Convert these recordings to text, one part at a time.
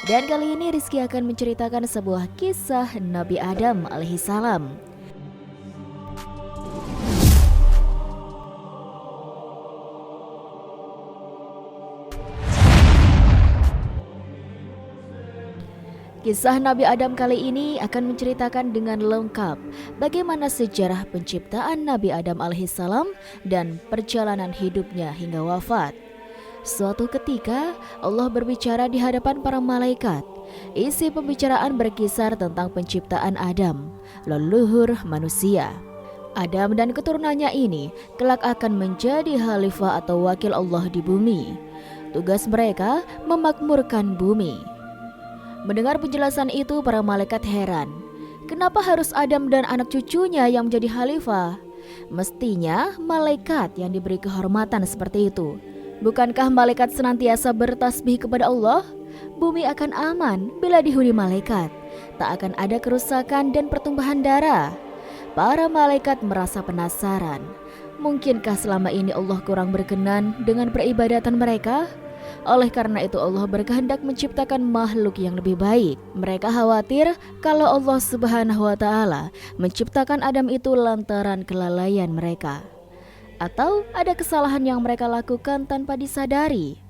Dan kali ini Rizky akan menceritakan sebuah kisah Nabi Adam alaihissalam. Kisah Nabi Adam kali ini akan menceritakan dengan lengkap bagaimana sejarah penciptaan Nabi Adam alaihissalam dan perjalanan hidupnya hingga wafat. Suatu ketika Allah berbicara di hadapan para malaikat. Isi pembicaraan berkisar tentang penciptaan Adam, leluhur manusia. Adam dan keturunannya ini kelak akan menjadi khalifah atau wakil Allah di bumi. Tugas mereka memakmurkan bumi. Mendengar penjelasan itu, para malaikat heran. Kenapa harus Adam dan anak cucunya yang menjadi khalifah? Mestinya malaikat yang diberi kehormatan seperti itu. Bukankah malaikat senantiasa bertasbih kepada Allah? Bumi akan aman bila dihuni malaikat. Tak akan ada kerusakan dan pertumpahan darah. Para malaikat merasa penasaran. Mungkinkah selama ini Allah kurang berkenan dengan peribadatan mereka? Oleh karena itu Allah berkehendak menciptakan makhluk yang lebih baik. Mereka khawatir kalau Allah Subhanahu wa Ta'ala menciptakan Adam itu lantaran kelalaian mereka, atau ada kesalahan yang mereka lakukan tanpa disadari.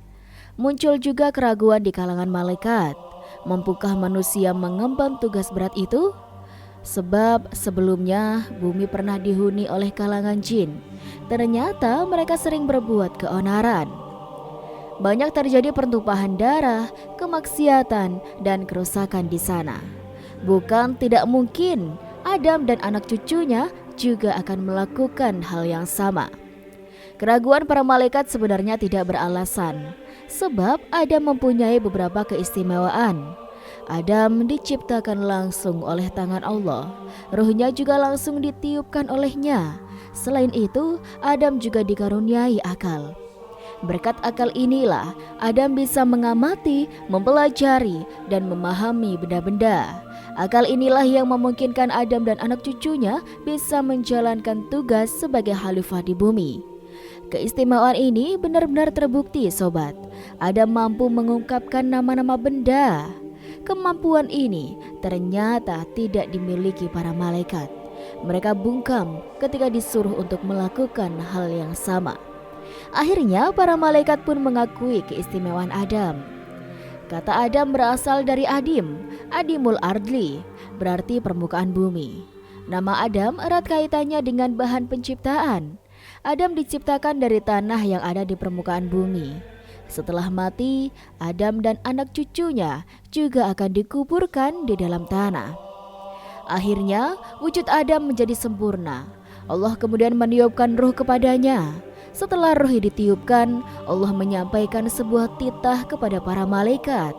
Muncul juga keraguan di kalangan malaikat. Mampukah manusia mengemban tugas berat itu? Sebab sebelumnya bumi pernah dihuni oleh kalangan jin. Ternyata mereka sering berbuat keonaran. Banyak terjadi pertumpahan darah, kemaksiatan, dan kerusakan di sana. Bukan tidak mungkin Adam dan anak cucunya juga akan melakukan hal yang sama. Keraguan para malaikat sebenarnya tidak beralasan, sebab Adam mempunyai beberapa keistimewaan. Adam diciptakan langsung oleh tangan Allah, ruhnya juga langsung ditiupkan olehnya. Selain itu, Adam juga dikaruniai akal. Berkat akal inilah Adam bisa mengamati, mempelajari, dan memahami benda-benda. Akal inilah yang memungkinkan Adam dan anak cucunya bisa menjalankan tugas sebagai khalifah di bumi. Keistimewaan ini benar-benar terbukti, sobat. Adam mampu mengungkapkan nama-nama benda. Kemampuan ini ternyata tidak dimiliki para malaikat. Mereka bungkam ketika disuruh untuk melakukan hal yang sama. Akhirnya para malaikat pun mengakui keistimewaan Adam. Kata Adam berasal dari Adim, Adimul Ardli, berarti permukaan bumi. Nama Adam erat kaitannya dengan bahan penciptaan. Adam diciptakan dari tanah yang ada di permukaan bumi. Setelah mati, Adam dan anak cucunya juga akan dikuburkan di dalam tanah. Akhirnya, wujud Adam menjadi sempurna. Allah kemudian meniupkan ruh kepadanya. Setelah ruh ditiupkan, Allah menyampaikan sebuah titah kepada para malaikat.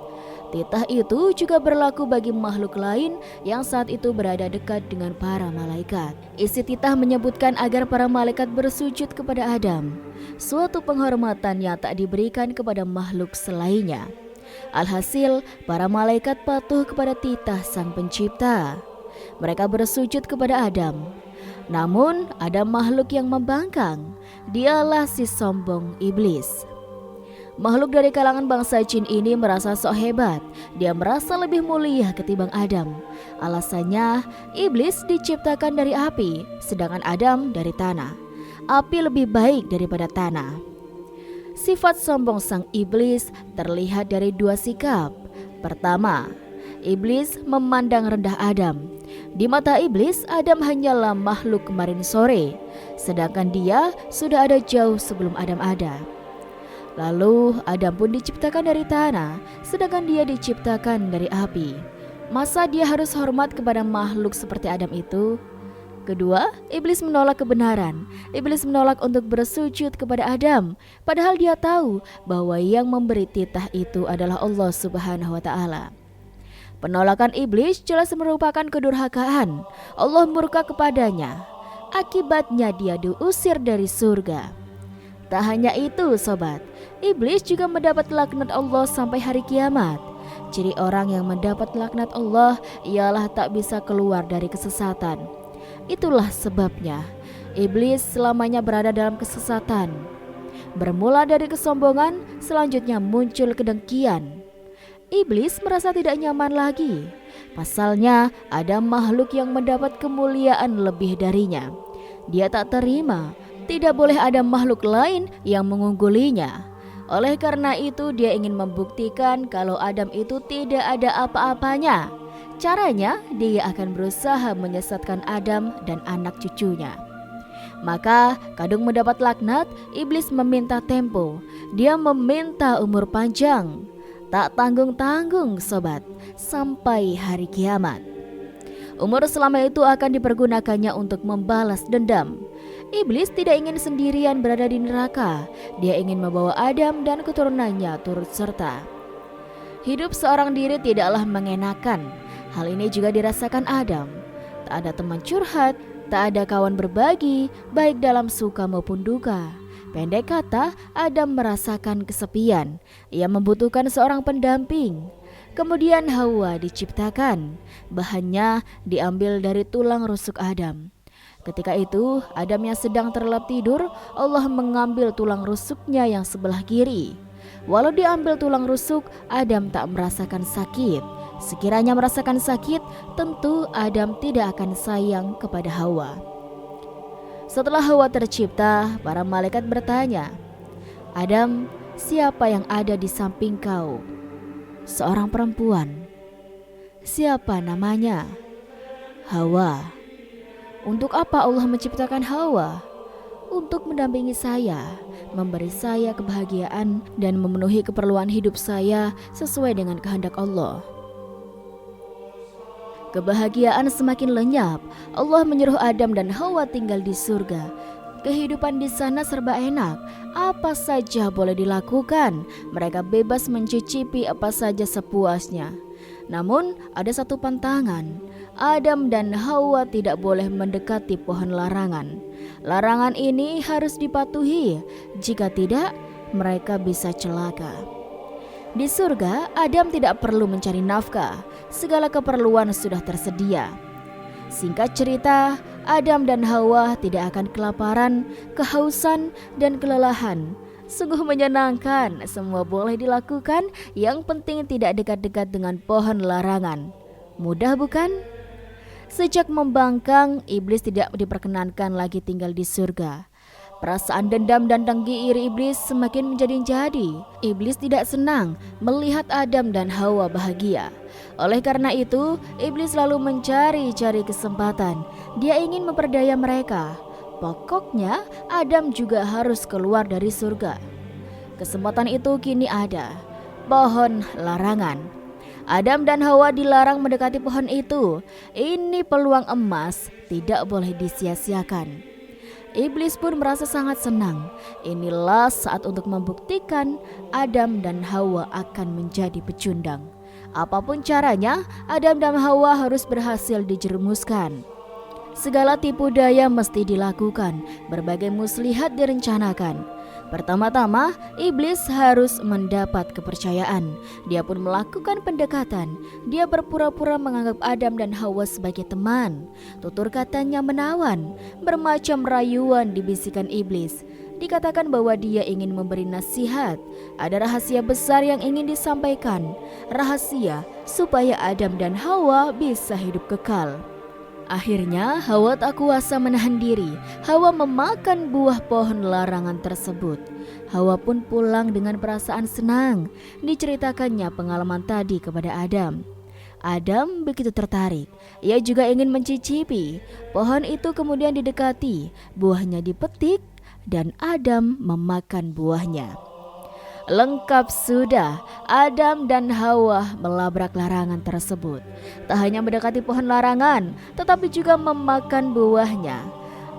Titah itu juga berlaku bagi makhluk lain yang saat itu berada dekat dengan para malaikat. Isi titah menyebutkan agar para malaikat bersujud kepada Adam, suatu penghormatan yang tak diberikan kepada makhluk selainnya. Alhasil, para malaikat patuh kepada titah Sang Pencipta. Mereka bersujud kepada Adam. Namun ada makhluk yang membangkang. Dialah si sombong iblis. Makhluk dari kalangan bangsa jin ini merasa sok hebat. Dia merasa lebih mulia ketimbang Adam. Alasannya, iblis diciptakan dari api, sedangkan Adam dari tanah. Api lebih baik daripada tanah. Sifat sombong sang iblis terlihat dari dua sikap. Pertama, iblis memandang rendah Adam. Di mata iblis, Adam hanyalah makhluk kemarin sore, sedangkan dia sudah ada jauh sebelum Adam ada. Lalu Adam pun diciptakan dari tanah, sedangkan dia diciptakan dari api. Masa dia harus hormat kepada makhluk seperti Adam itu? Kedua, iblis menolak kebenaran. Iblis menolak untuk bersujud kepada Adam, padahal dia tahu bahwa yang memberi titah itu adalah Allah Subhanahu wa Ta'ala. Penolakan iblis jelas merupakan kedurhakaan. Allah murka kepadanya. Akibatnya dia diusir dari surga. Tak hanya itu, sobat, iblis juga mendapat laknat Allah sampai hari kiamat. Ciri orang yang mendapat laknat Allah ialah tak bisa keluar dari kesesatan. Itulah sebabnya iblis selamanya berada dalam kesesatan. Bermula dari kesombongan, selanjutnya muncul kedengkian. Iblis merasa tidak nyaman lagi. Pasalnya, ada makhluk yang mendapat kemuliaan lebih darinya. Dia tak terima, tidak boleh ada makhluk lain yang mengunggulinya. Oleh karena itu, dia ingin membuktikan kalau Adam itu tidak ada apa-apanya. Caranya, dia akan berusaha menyesatkan Adam dan anak cucunya. Maka kadung mendapat laknat, iblis meminta tempo. Dia meminta umur panjang. Tak tanggung-tanggung sobat, sampai hari kiamat. Umur selama itu akan dipergunakannya untuk membalas dendam. Iblis tidak ingin sendirian berada di neraka. Dia ingin membawa Adam dan keturunannya turut serta. Hidup seorang diri tidaklah mengenakan. Hal ini juga dirasakan Adam. Tak ada teman curhat, tak ada kawan berbagi, baik dalam suka maupun duka. Pendek kata, Adam merasakan kesepian. Ia membutuhkan seorang pendamping. Kemudian Hawa diciptakan. Bahannya diambil dari tulang rusuk Adam. Ketika itu, Adam yang sedang terlelap tidur, Allah mengambil tulang rusuknya yang sebelah kiri. Walau diambil tulang rusuk, Adam tak merasakan sakit. Sekiranya merasakan sakit, tentu Adam tidak akan sayang kepada Hawa. Setelah Hawa tercipta, para malaikat bertanya, "Adam, siapa yang ada di samping kau?" Seorang perempuan. "Siapa namanya?" "Hawa." "Untuk apa Allah menciptakan Hawa?" "Untuk mendampingi saya, memberi saya kebahagiaan dan memenuhi keperluan hidup saya sesuai dengan kehendak Allah." Kebahagiaan semakin lenyap. Allah menyuruh Adam dan Hawa tinggal di surga. Kehidupan di sana serba enak. Apa saja boleh dilakukan. Mereka bebas mencicipi apa saja sepuasnya. Namun ada satu pantangan. Adam dan Hawa tidak boleh mendekati pohon larangan. Larangan ini harus dipatuhi. Jika tidak, mereka bisa celaka. Di surga, Adam tidak perlu mencari nafkah. Segala keperluan sudah tersedia. Singkat cerita, Adam dan Hawa tidak akan kelaparan, kehausan, dan kelelahan. Sungguh menyenangkan, semua boleh dilakukan. Yang penting tidak dekat-dekat dengan pohon larangan. Mudah bukan? Sejak membangkang, iblis tidak diperkenankan lagi tinggal di surga. Perasaan dendam dan dengki iri iblis semakin menjadi-jadi. Iblis tidak senang melihat Adam dan Hawa bahagia. Oleh karena itu, iblis selalu mencari-cari kesempatan. Dia ingin memperdaya mereka. Pokoknya, Adam juga harus keluar dari surga. Kesempatan itu kini ada. Pohon larangan. Adam dan Hawa dilarang mendekati pohon itu. Ini peluang emas, tidak boleh disia-siakan. Iblis pun merasa sangat senang. Inilah saat untuk membuktikan Adam dan Hawa akan menjadi pecundang. Apapun caranya, Adam dan Hawa harus berhasil dijerumuskan. Segala tipu daya mesti dilakukan, berbagai muslihat direncanakan. Pertama-tama, iblis harus mendapat kepercayaan. Dia pun melakukan pendekatan. Dia berpura-pura menganggap Adam dan Hawa sebagai teman. Tutur katanya menawan, bermacam rayuan dibisikkan iblis. Dikatakan bahwa dia ingin memberi nasihat. Ada rahasia besar yang ingin disampaikan. Rahasia supaya Adam dan Hawa bisa hidup kekal. Akhirnya Hawa tak kuasa menahan diri. Hawa memakan buah pohon larangan tersebut. Hawa pun pulang dengan perasaan senang. Diceritakannya pengalaman tadi kepada Adam. Adam begitu tertarik. Ia juga ingin mencicipi. Pohon itu kemudian didekati. Buahnya dipetik dan Adam memakan buahnya. Lengkap sudah, Adam dan Hawa melabrak larangan tersebut. Tak hanya mendekati pohon larangan, tetapi juga memakan buahnya.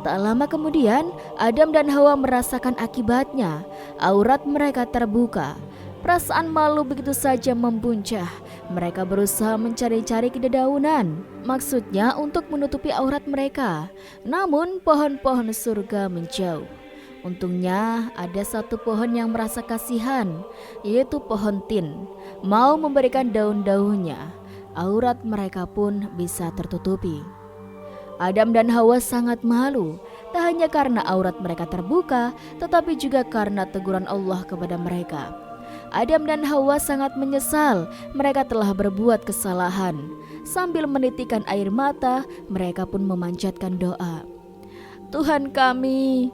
Tak lama kemudian, Adam dan Hawa merasakan akibatnya. Aurat mereka terbuka. Perasaan malu begitu saja membuncah. Mereka berusaha mencari-cari kededaunan. Maksudnya untuk menutupi aurat mereka. Namun pohon-pohon surga menjauh. Untungnya ada satu pohon yang merasa kasihan, yaitu pohon tin. Mau memberikan daun-daunnya, aurat mereka pun bisa tertutupi. Adam dan Hawa sangat malu, tak hanya karena aurat mereka terbuka, tetapi juga karena teguran Allah kepada mereka. Adam dan Hawa sangat menyesal mereka telah berbuat kesalahan. Sambil menitikkan air mata, mereka pun memanjatkan doa. Tuhan kami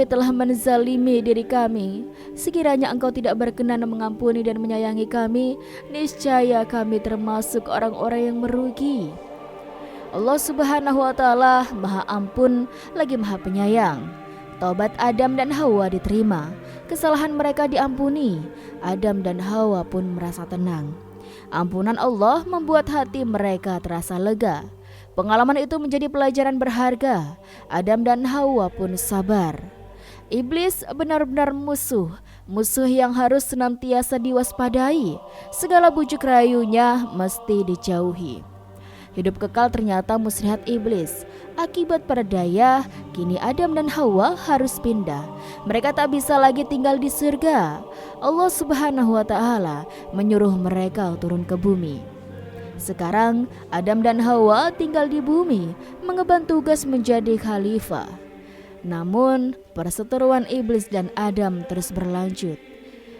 telah menzalimi diri kami. Sekiranya Engkau tidak berkenan mengampuni dan menyayangi kami, niscaya kami termasuk orang-orang yang merugi. Allah Subhanahu wa Ta'ala Maha Ampun lagi Maha Penyayang. Taubat Adam dan Hawa diterima, kesalahan mereka diampuni. Adam dan Hawa pun merasa tenang. Ampunan Allah membuat hati mereka terasa lega. Pengalaman itu menjadi pelajaran berharga. Adam dan Hawa pun sabar. Iblis benar-benar musuh yang harus senantiasa diwaspadai. Segala bujuk rayunya mesti dijauhi. Hidup kekal ternyata muslihat iblis. Akibat perdaya, kini Adam dan Hawa harus pindah. Mereka tak bisa lagi tinggal di surga. Allah Subhanahu wa Ta'ala menyuruh mereka turun ke bumi. Sekarang Adam dan Hawa tinggal di bumi, mengemban tugas menjadi khalifah. Namun perseteruan iblis dan Adam terus berlanjut.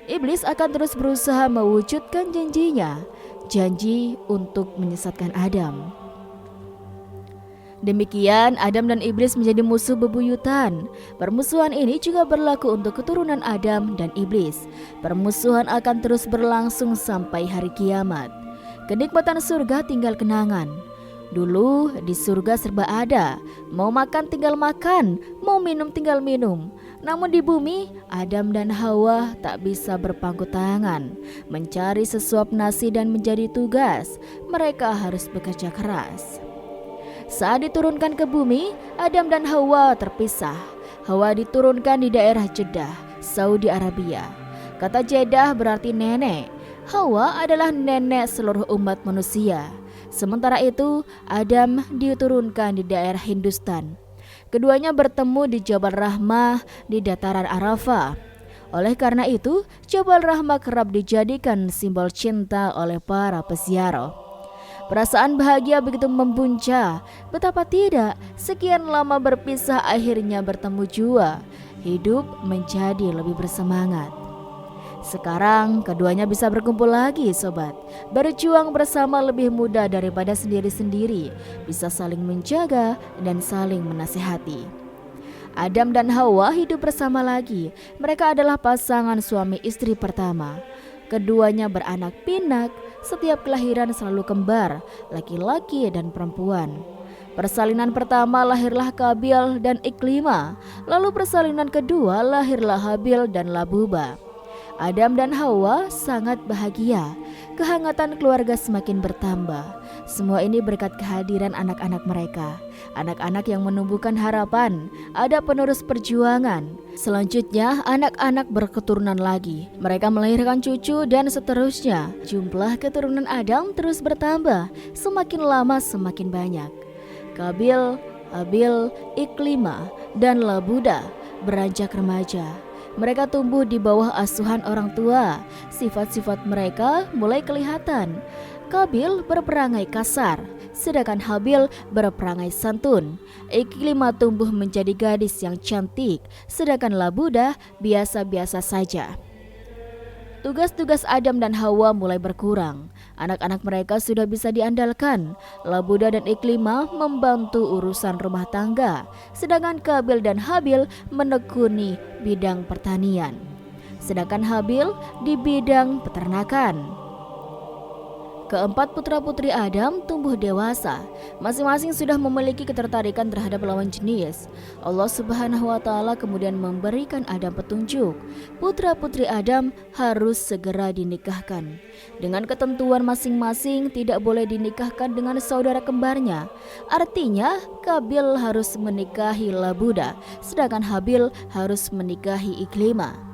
Iblis akan terus berusaha mewujudkan janjinya, janji untuk menyesatkan Adam. Demikian Adam dan iblis menjadi musuh bebuyutan. Permusuhan ini juga berlaku untuk keturunan Adam dan iblis. Permusuhan akan terus berlangsung sampai hari kiamat. Kenikmatan surga tinggal kenangan. Dulu di surga serba ada, mau makan tinggal makan, mau minum tinggal minum. Namun di bumi, Adam dan Hawa tak bisa berpangku tangan. Mencari sesuap nasi dan menjadi tugas, mereka harus bekerja keras. Saat diturunkan ke bumi, Adam dan Hawa terpisah. Hawa diturunkan di daerah Jeddah, Saudi Arabia. Kata Jeddah berarti nenek. Hawa adalah nenek seluruh umat manusia. Sementara itu, Adam diturunkan di daerah Hindustan. Keduanya bertemu di Jabal Rahmah di dataran Arafah. Oleh karena itu, Jabal Rahmah kerap dijadikan simbol cinta oleh para peziarah. Perasaan bahagia begitu membuncah. Betapa tidak, sekian lama berpisah akhirnya bertemu jua. Hidup menjadi lebih bersemangat. Sekarang keduanya bisa berkumpul lagi sobat. Berjuang bersama lebih mudah daripada sendiri-sendiri. Bisa saling menjaga dan saling menasihati. Adam dan Hawa hidup bersama lagi. Mereka adalah pasangan suami istri pertama. Keduanya beranak pinak. Setiap kelahiran selalu kembar, laki-laki dan perempuan. Persalinan pertama lahirlah Kabil dan Iklimah. Lalu persalinan kedua lahirlah Habil dan Labuba. Adam dan Hawa sangat bahagia. Kehangatan keluarga semakin bertambah. Semua ini berkat kehadiran anak-anak mereka. Anak-anak yang menumbuhkan harapan. Ada penerus perjuangan. Selanjutnya anak-anak berketurunan lagi. Mereka melahirkan cucu dan seterusnya. Jumlah keturunan Adam terus bertambah. Semakin lama semakin banyak. Kabil, Habil, Iklimah, dan Labuda beranjak remaja. Mereka tumbuh di bawah asuhan orang tua. Sifat-sifat mereka mulai kelihatan. Kabil berperangai kasar, sedangkan Habil berperangai santun. Iklimah tumbuh menjadi gadis yang cantik, sedangkan Labuda biasa-biasa saja. Tugas-tugas Adam dan Hawa mulai berkurang. Anak-anak mereka sudah bisa diandalkan. Labuda dan Iklimah membantu urusan rumah tangga, sedangkan Kabil dan Habil menekuni bidang pertanian. Sedangkan Habil di bidang peternakan. Keempat putra-putri Adam tumbuh dewasa. Masing-masing sudah memiliki ketertarikan terhadap lawan jenis. Allah Subhanahu wa Ta'ala kemudian memberikan Adam petunjuk. Putra-putri Adam harus segera dinikahkan. Dengan ketentuan masing-masing, tidak boleh dinikahkan dengan saudara kembarnya. Artinya, Kabil harus menikahi Labuda, sedangkan Habil harus menikahi Iklimah.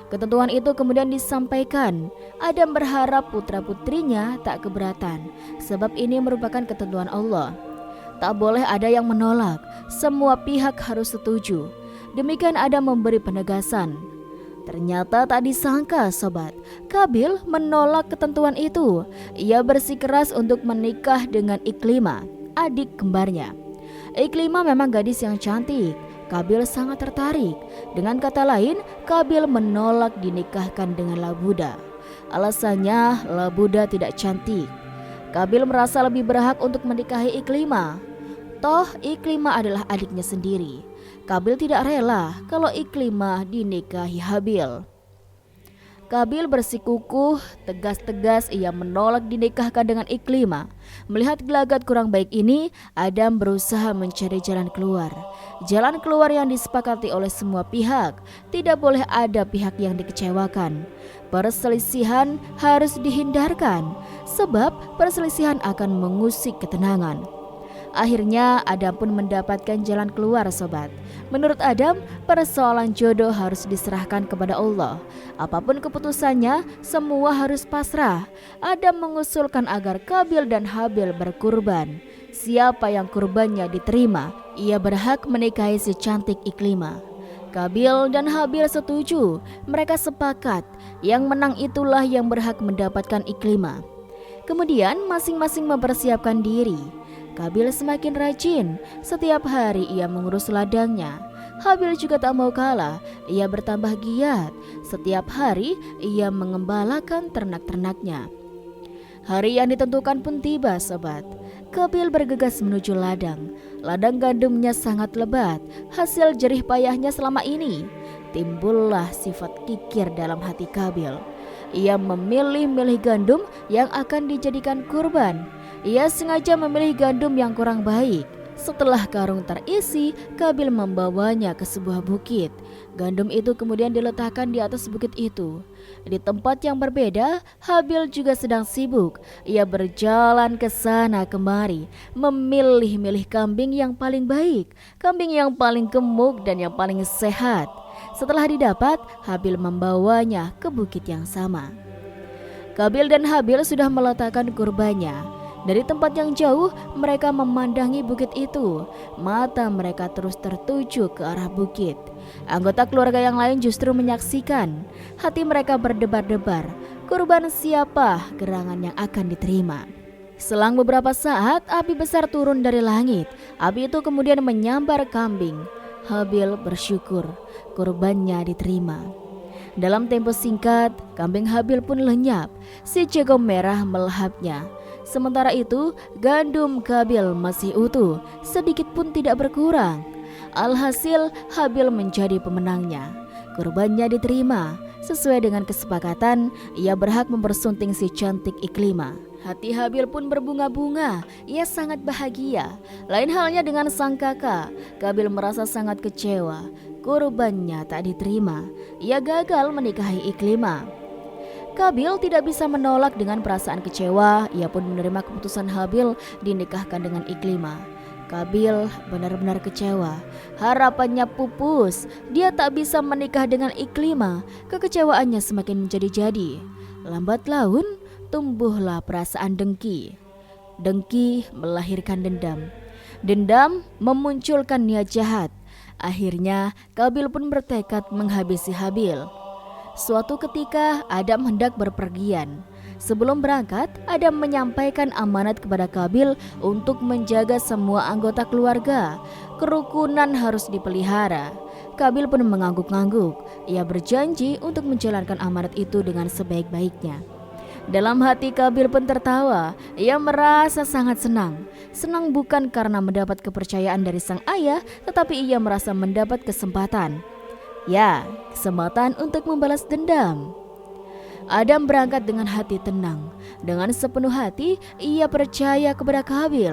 Ketentuan itu kemudian disampaikan. Adam berharap putra-putrinya tak keberatan, sebab ini merupakan ketentuan Allah. Tak boleh ada yang menolak, semua pihak harus setuju. Demikian Adam memberi penegasan. Ternyata tak disangka sobat, Kabil menolak ketentuan itu. Ia bersikeras untuk menikah dengan Iklimah, adik kembarnya. Iklimah memang gadis yang cantik. Kabil sangat tertarik. Dengan kata lain, Kabil menolak dinikahkan dengan Labuda. Alasannya, Labuda tidak cantik. Kabil merasa lebih berhak untuk menikahi Iklimah. Toh Iklimah adalah adiknya sendiri. Kabil tidak rela kalau Iklimah dinikahi Habil. Kabil bersikukuh, tegas-tegas ia menolak dinikahkan dengan Iklimah. Melihat gelagat kurang baik ini, Adam berusaha mencari jalan keluar. Jalan keluar yang disepakati oleh semua pihak. Tidak boleh ada pihak yang dikecewakan. Perselisihan harus dihindarkan, sebab perselisihan akan mengusik ketenangan. Akhirnya Adam pun mendapatkan jalan keluar, sobat. Menurut Adam, persoalan jodoh harus diserahkan kepada Allah. Apapun keputusannya, semua harus pasrah. Adam mengusulkan agar Kabil dan Habil berkurban. Siapa yang kurbannya diterima, ia berhak menikahi si cantik Iklimah. Kabil dan Habil setuju. Mereka sepakat, yang menang itulah yang berhak mendapatkan Iklimah. Kemudian masing-masing mempersiapkan diri. Kabil semakin rajin, setiap hari ia mengurus ladangnya. Habil juga tak mau kalah, ia bertambah giat. Setiap hari ia mengembalakan ternak-ternaknya. Hari yang ditentukan pun tiba, sobat. Kabil bergegas menuju ladang. Ladang gandumnya sangat lebat, hasil jerih payahnya selama ini. Timbullah sifat kikir dalam hati Kabil. Ia memilih-milih gandum yang akan dijadikan kurban. Ia sengaja memilih gandum yang kurang baik. Setelah karung terisi, Kabil membawanya ke sebuah bukit. Gandum itu kemudian diletakkan di atas bukit itu. Di tempat yang berbeda, Habil juga sedang sibuk. Ia berjalan ke sana kemari, memilih-milih kambing yang paling baik, kambing yang paling gemuk dan yang paling sehat. Setelah didapat, Habil membawanya ke bukit yang sama. Kabil dan Habil sudah meletakkan kurbannya. Dari tempat yang jauh, mereka memandangi bukit itu. Mata mereka terus tertuju ke arah bukit. Anggota keluarga yang lain justru menyaksikan. Hati mereka berdebar-debar. Kurban siapa gerangan yang akan diterima? Selang beberapa saat, api besar turun dari langit. Api itu kemudian menyambar kambing. Habil bersyukur, kurbannya diterima. Dalam tempo singkat, kambing Habil pun lenyap. Si jago merah melahapnya. Sementara itu, gandum Kabil masih utuh, sedikit pun tidak berkurang. Alhasil, Habil menjadi pemenangnya. Kurbannya diterima. Sesuai dengan kesepakatan, ia berhak mempersunting si cantik Iklimah. Hati Habil pun berbunga-bunga. Ia sangat bahagia. Lain halnya dengan sang kakak. Kabil merasa sangat kecewa. Kurbannya tak diterima. Ia gagal menikahi Iklimah. Kabil tidak bisa menolak dengan perasaan kecewa. Ia pun menerima keputusan Habil dinikahkan dengan Iklimah. Kabil benar-benar kecewa. Harapannya pupus. Dia tak bisa menikah dengan Iklimah. Kekecewaannya semakin menjadi-jadi. Lambat laun tumbuhlah perasaan dengki. Dengki melahirkan dendam. Dendam memunculkan niat jahat. Akhirnya Kabil pun bertekad menghabisi Habil. Suatu ketika Adam hendak berpergian. Sebelum berangkat, Adam menyampaikan amanat kepada Kabil untuk menjaga semua anggota keluarga. Kerukunan harus dipelihara. Kabil pun mengangguk-angguk. Ia berjanji untuk menjalankan amanat itu dengan sebaik-baiknya. Dalam hati Kabil pun tertawa. Ia merasa sangat senang. Senang bukan karena mendapat kepercayaan dari sang ayah, tetapi ia merasa mendapat kesempatan. Ya, kesempatan untuk membalas dendam. Adam berangkat dengan hati tenang. Dengan sepenuh hati, ia percaya kepada Kabil.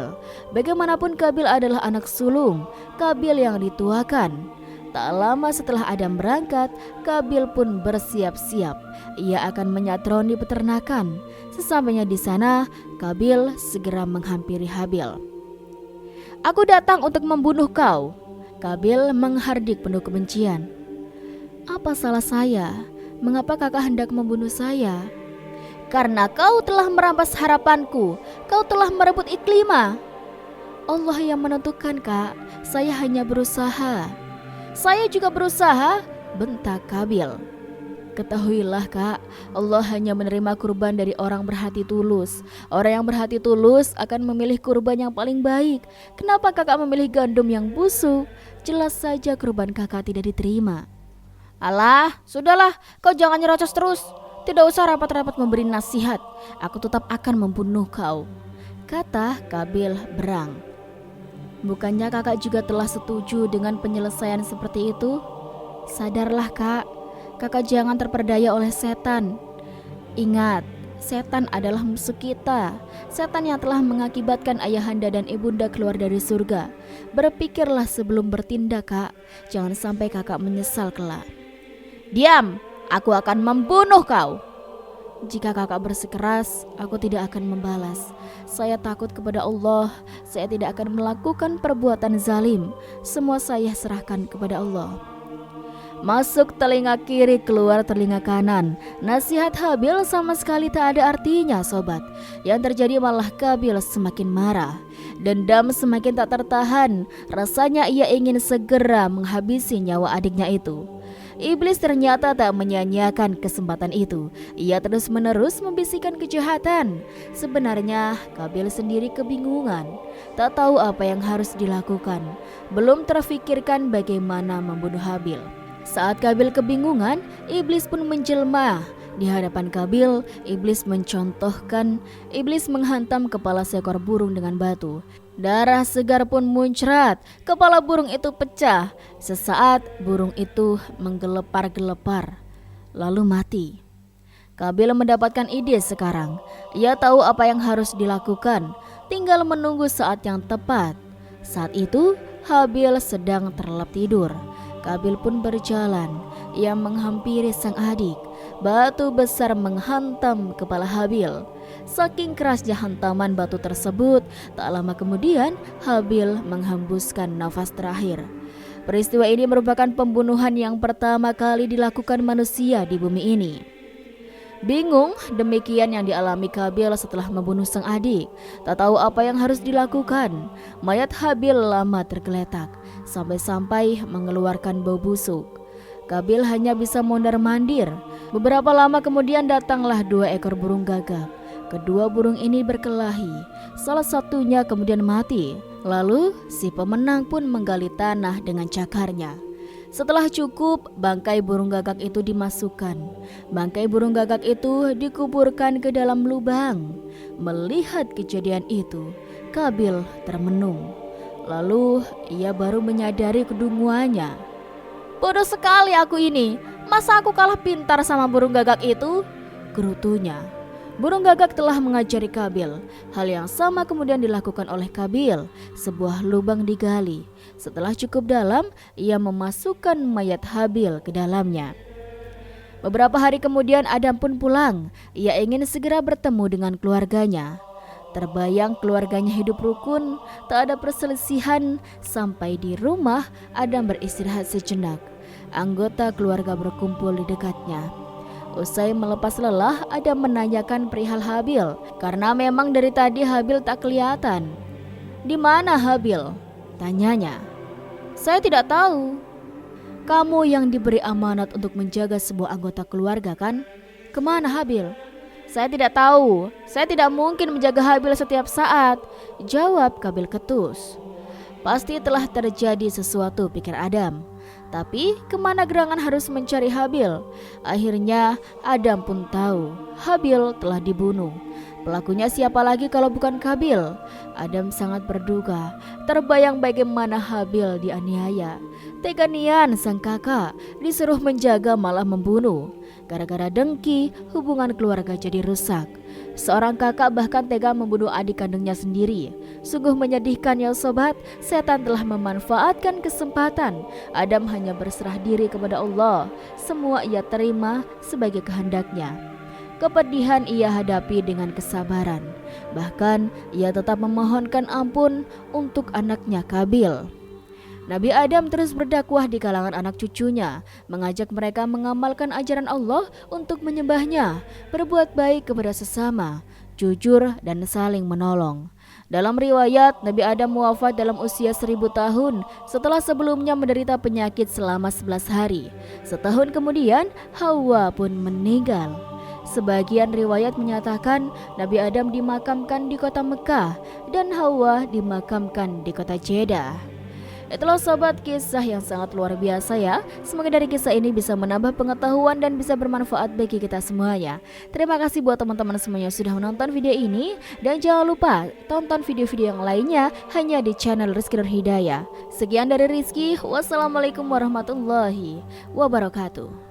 Bagaimanapun Kabil adalah anak sulung, Kabil yang dituakan. Tak lama setelah Adam berangkat, Kabil pun bersiap-siap. Ia akan menyatroni peternakan. Sesampainya di sana, Kabil segera menghampiri Habil. "Aku datang untuk membunuh kau." Kabil menghardik penuh kebencian. "Apa salah saya? Mengapa kakak hendak membunuh saya?" "Karena kau telah merampas harapanku. Kau telah merebut Iklimah." "Allah yang menentukan, Kak. Saya hanya berusaha." "Saya juga berusaha," bentak Kabil. Ketahuilah kak, Allah hanya menerima kurban dari orang berhati tulus. Orang yang berhati tulus akan memilih kurban yang paling baik. Kenapa kakak memilih gandum yang busuk? Jelas saja kurban kakak tidak diterima. Alah, sudahlah, kau jangan nyerocos terus. Tidak usah rapat-rapat memberi nasihat. Aku tetap akan membunuh kau, kata Kabil berang. Bukannya kakak juga telah setuju dengan penyelesaian seperti itu? Sadarlah kak, kakak jangan terperdaya oleh setan. Ingat, setan adalah musuh kita. Setan yang telah mengakibatkan ayahanda dan ibunda keluar dari surga. Berpikirlah sebelum bertindak kak. Jangan sampai kakak menyesal kelak. Diam, aku akan membunuh kau. Jika kakak bersikeras, aku tidak akan membalas. Saya takut kepada Allah. Saya tidak akan melakukan perbuatan zalim. Semua saya serahkan kepada Allah. Masuk telinga kiri, keluar telinga kanan. Nasihat Habil sama sekali tak ada artinya sobat. Yang terjadi malah Kabil semakin marah. Dendam semakin tak tertahan. Rasanya ia ingin segera menghabisi nyawa adiknya itu. Iblis ternyata tak menyia-nyiakan kesempatan itu. Ia terus-menerus membisikkan kejahatan. Sebenarnya Kabil sendiri kebingungan. Tak tahu apa yang harus dilakukan. Belum terfikirkan bagaimana membunuh Habil. Saat Kabil kebingungan, iblis pun menjelma. Di hadapan Kabil, iblis menghantam kepala seekor burung dengan batu. Darah segar pun muncrat, kepala burung itu pecah. Sesaat burung itu menggelepar-gelepar, lalu mati. Kabil mendapatkan ide sekarang. Ia tahu apa yang harus dilakukan, tinggal menunggu saat yang tepat. Saat itu, Habil sedang terlelap tidur. Kabil pun berjalan. Ia menghampiri sang adik. Batu besar menghantam kepala Habil. Saking kerasnya hantaman batu tersebut, tak lama kemudian Habil menghembuskan nafas terakhir. Peristiwa ini merupakan pembunuhan yang pertama kali dilakukan manusia di bumi ini. Bingung, demikian yang dialami Kabil setelah membunuh sang adik. Tak tahu apa yang harus dilakukan. Mayat Habil lama tergeletak, sampai-sampai mengeluarkan bau busuk. Kabil hanya bisa mondar-mandir. Beberapa lama kemudian datanglah 2 ekor burung gagak. Kedua burung ini berkelahi. Salah satunya kemudian mati. Lalu si pemenang pun menggali tanah dengan cakarnya. Setelah cukup, bangkai burung gagak itu dimasukkan. Bangkai burung gagak itu dikuburkan ke dalam lubang. Melihat kejadian itu, Kabil termenung. Lalu ia baru menyadari kedunguannya. Bodoh sekali aku ini. Masa aku kalah pintar sama burung gagak itu? Gerutunya. Burung gagak telah mengajari Kabil. Hal yang sama kemudian dilakukan oleh Kabil. Sebuah lubang digali. Setelah cukup dalam, ia memasukkan mayat Habil ke dalamnya. Beberapa hari kemudian Adam pun pulang. Ia ingin segera bertemu dengan keluarganya. Terbayang keluarganya hidup rukun, tak ada perselisihan. Sampai di rumah, Adam beristirahat sejenak. Anggota keluarga berkumpul di dekatnya. Usai melepas lelah, Adam menanyakan perihal Habil, karena memang dari tadi Habil tak kelihatan. Di mana Habil? Tanyanya. Saya tidak tahu. Kamu yang diberi amanat untuk menjaga sebuah anggota keluarga kan? Kemana Habil? Saya tidak tahu. Saya tidak mungkin menjaga Habil setiap saat, jawab Kabil ketus. Pasti telah terjadi sesuatu, pikir Adam. Tapi kemana gerangan harus mencari Habil? Akhirnya Adam pun tahu Habil telah dibunuh. Pelakunya siapa lagi kalau bukan Kabil? Adam sangat berduka. Terbayang bagaimana Habil dianiaya. Tega nian sang kakak, disuruh menjaga malah membunuh. Gara-gara dengki, hubungan keluarga jadi rusak. Seorang kakak bahkan tega membunuh adik kandungnya sendiri. Sungguh menyedihkan ya sobat, setan telah memanfaatkan kesempatan. Adam hanya berserah diri kepada Allah. Semua ia terima sebagai kehendaknya. Kepedihan ia hadapi dengan kesabaran. Bahkan ia tetap memohonkan ampun untuk anaknya Kabil. Nabi Adam terus berdakwah di kalangan anak cucunya, mengajak mereka mengamalkan ajaran Allah untuk menyembahnya, berbuat baik kepada sesama, jujur dan saling menolong. Dalam riwayat, Nabi Adam wafat dalam usia 1000 tahun setelah sebelumnya menderita penyakit selama 11 hari. Setahun kemudian, Hawa pun meninggal. Sebagian riwayat menyatakan Nabi Adam dimakamkan di kota Mekah dan Hawa dimakamkan di kota Jeddah. Itulah sobat kisah yang sangat luar biasa ya. Semoga dari kisah ini bisa menambah pengetahuan dan bisa bermanfaat bagi kita semuanya. Terima kasih buat teman-teman semuanya yang sudah menonton video ini. Dan jangan lupa tonton video-video yang lainnya hanya di channel Rizky Nur Hidayah. Sekian dari Rizky. Wassalamualaikum warahmatullahi wabarakatuh.